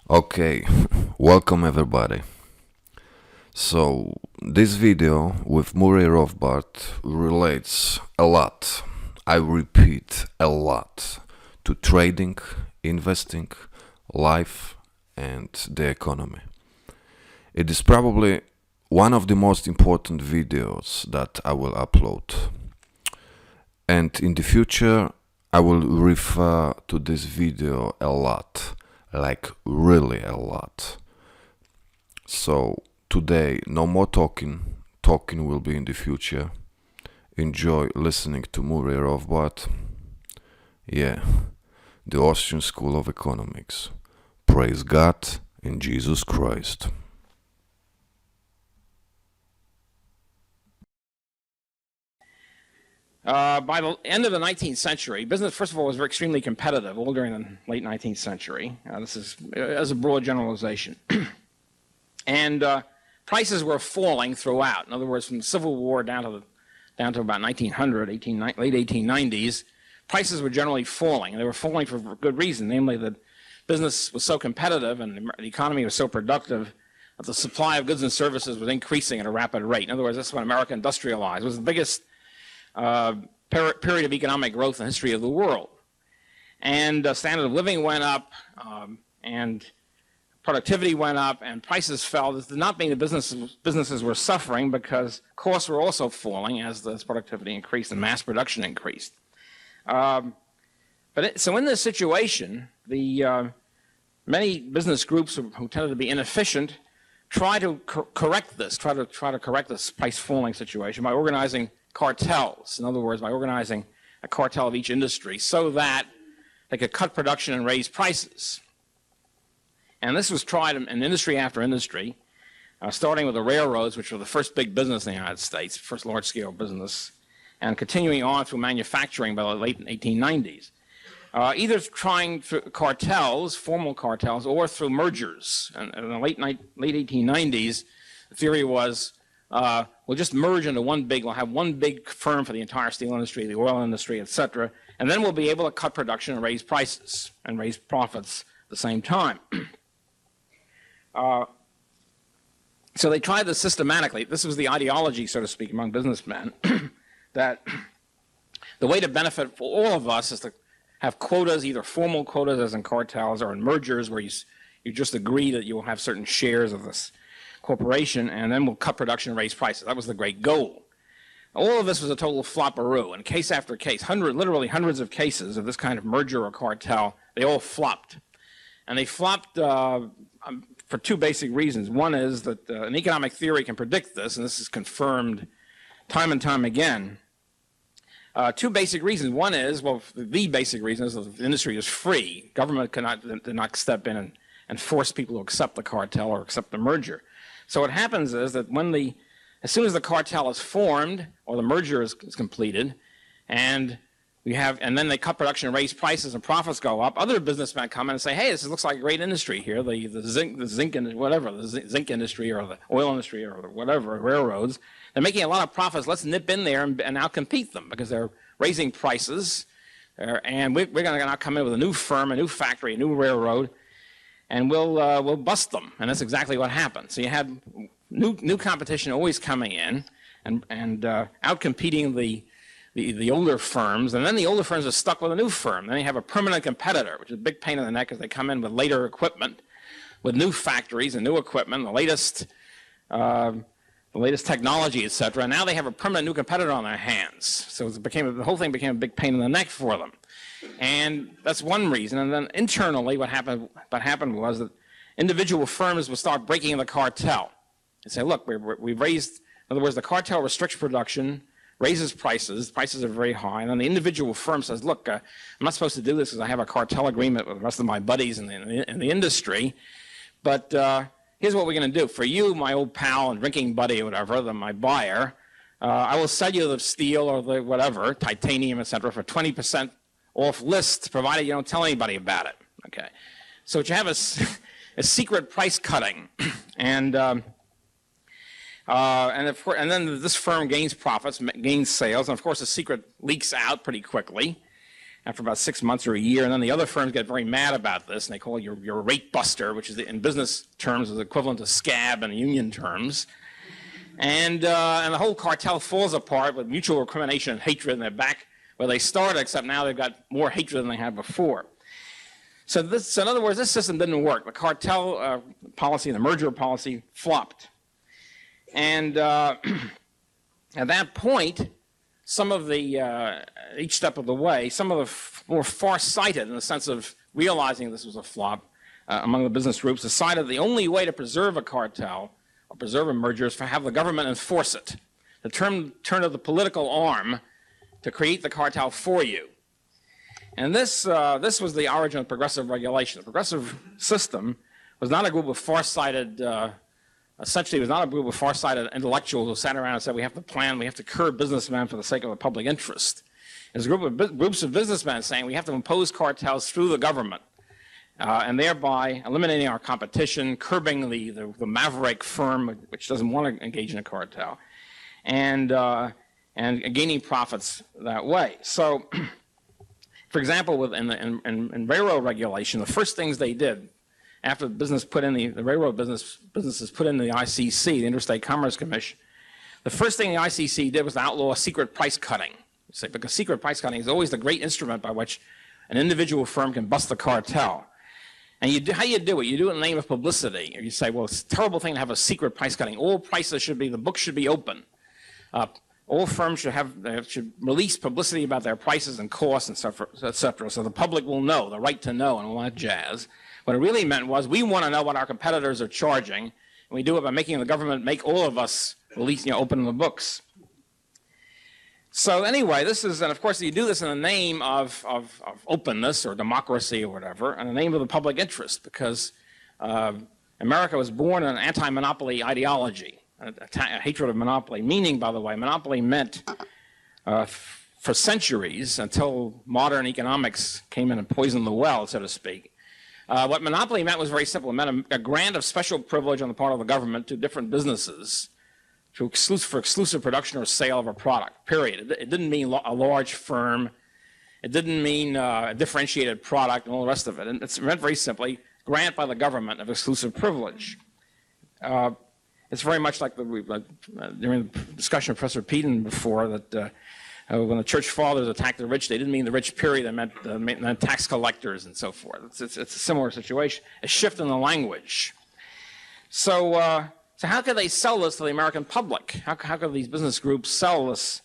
Okay, welcome everybody. So, this video with Murray Rothbard relates a lot, I repeat, a lot, to trading, investing, life, and the economy. It is probably one of the most important videos that I will upload. And in the future, I will refer to this video a lot, like really a lot. So today, no more talking. Talking will be in the future. Enjoy listening to Murray Rothbard. Yeah, the Austrian School of Economics. Praise God and Jesus Christ. By the end of the 19th century, business, first of all, was extremely competitive, all during the late 19th century. This is as a broad generalization. And prices were falling throughout. In other words, from the Civil War down to about 1900, late 1890s, prices were generally falling. And they were falling for good reason, namely that business was so competitive and the economy was so productive that the supply of goods and services was increasing at a rapid rate. In other words, that's when America industrialized. It was the biggest period of economic growth in the history of the world. And standard of living went up, and productivity went up, and prices fell. This did not mean that businesses were suffering, because costs were also falling as productivity increased and mass production increased. So in this situation, the many business groups who tended to be inefficient try to correct this price falling situation by organizing cartels. In other words, by organizing a cartel of each industry so that they could cut production and raise prices. And this was tried in industry after industry, starting with the railroads, which were the first big business in the United States, first large-scale business, and continuing on through manufacturing by the late 1890s. Either trying through cartels, formal cartels, or through mergers. And in the late 1890s, the theory was, we'll just merge into we'll have one big firm for the entire steel industry, the oil industry, etc., and then we'll be able to cut production and raise prices and raise profits at the same time. So they tried this systematically. This was the ideology, so to speak, among businessmen, that the way to benefit for all of us is to have quotas, either formal quotas as in cartels or in mergers where you just agree that you will have certain shares of this corporation, and then we'll cut production and raise prices. That was the great goal. All of this was a total flopperoo, and case after case, literally hundreds of cases of this kind of merger or cartel, they all flopped. And they flopped for two basic reasons. One is that an economic theory can predict this, and this is confirmed time and time again. Two basic reasons. One is, well, the basic reason is that the industry is free. Government did not step in and force people to accept the cartel or accept the merger. So what happens is that as soon as the cartel is formed or the merger is completed, and then they cut production and raise prices and profits go up, other businessmen come in and say, hey, this looks like a great industry here, the zinc industry or the oil industry or whatever, railroads. They're making a lot of profits. Let's nip in there and outcompete them because they're raising prices. And we're going to now come in with a new firm, a new factory, a new railroad, and we'll bust them. And that's exactly what happened. So you had new competition always coming in and outcompeting the older firms, and then the older firms are stuck with a new firm. Then you have a permanent competitor, which is a big pain in the neck because they come in with later equipment, with new factories and new equipment, the latest technology, etc. And now they have a permanent new competitor on their hands. So the whole thing became a big pain in the neck for them. And that's one reason. And then internally, what happened was that individual firms would start breaking the cartel and say, look, we've raised, in other words, the cartel restricts production, raises prices are very high, and then the individual firm says, look, I'm not supposed to do this because I have a cartel agreement with the rest of my buddies in the industry, but here's what we're going to do. For you, my old pal and drinking buddy or whatever, my buyer, I will sell you the steel or the whatever, titanium, etc., for 20% off list, provided you don't tell anybody about it. Okay, so what you have is a secret price cutting, and then this firm gains profits, gains sales, and of course the secret leaks out pretty quickly. after about 6 months or a year, and then the other firms get very mad about this, and they call you your rate buster, which is in business terms is equivalent to scab in union terms. And the whole cartel falls apart with mutual recrimination and hatred, and they're back where they started, except now they've got more hatred than they had before. So in other words, this system didn't work. The cartel policy, the merger policy, flopped. And at that point, some of the, each step of the way, some of the more far-sighted in the sense of realizing this was a flop among the business groups decided the only way to preserve a cartel or preserve a merger is to have the government enforce it. The turn of the political arm to create the cartel for you. And this was the origin of progressive regulation. The progressive system was not a group of far-sighted, essentially it was not a group of far-sighted intellectuals who sat around and said we have to plan, we have to curb businessmen for the sake of the public interest. It was a group of groups of businessmen saying we have to impose cartels through the government and thereby eliminating our competition, curbing the maverick firm which doesn't want to engage in a cartel, and gaining profits that way. So, for example, in railroad regulation, the first things they did after the business put in the railroad businesses put in the ICC, the Interstate Commerce Commission, the first thing the ICC did was to outlaw secret price cutting. Because secret price cutting is always the great instrument by which an individual firm can bust the cartel. And how you do it? You do it in the name of publicity. Or you say, well, it's a terrible thing to have a secret price cutting. All prices should be, the books should be open. All firms should release publicity about their prices and costs and stuff, et cetera, so the public will know, the right to know and all that jazz. What it really meant was we want to know what our competitors are charging, and we do it by making the government make all of us release, open the books. So anyway, this is, and of course you do this in the name of openness or democracy or whatever, in the name of the public interest, because America was born in an anti-monopoly ideology. A hatred of monopoly, meaning, by the way, monopoly meant for centuries until modern economics came in and poisoned the well, so to speak. What monopoly meant was very simple. It meant a grant of special privilege on the part of the government to different businesses for exclusive production or sale of a product, period. It didn't mean a large firm. It didn't mean a differentiated product and all the rest of it. And it meant very simply grant by the government of exclusive privilege. It's very much like during the discussion of Professor Peden before that when the church fathers attacked the rich, they didn't mean the rich, period. They meant tax collectors and so forth. It's a similar situation, a shift in the language. So how could they sell this to the American public? How could these business groups sell this,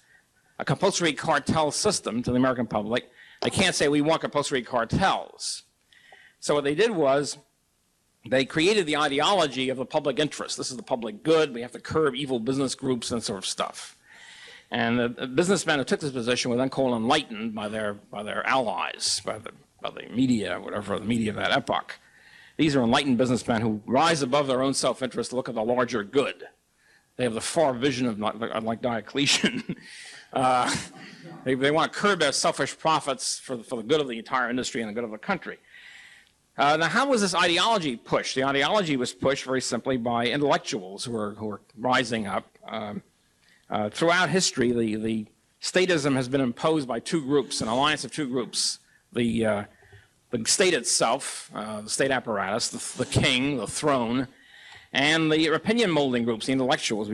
a compulsory cartel system to the American public? They can't say we want compulsory cartels. So what they did was, they created the ideology of the public interest. This is the public good. We have to curb evil business groups and sort of stuff. And the businessmen who took this position were then called enlightened by their allies, by the media, whatever, the media of that epoch. These are enlightened businessmen who rise above their own self-interest to look at the larger good. They have the far vision of like Diocletian. They want to curb their selfish profits for the good of the entire industry and the good of the country. Now, how was this ideology pushed? The ideology was pushed very simply by intellectuals who are rising up. Throughout history, the statism has been imposed by two groups, an alliance of two groups. The state itself, the state apparatus, the king, the throne, and the opinion molding groups, the intellectuals.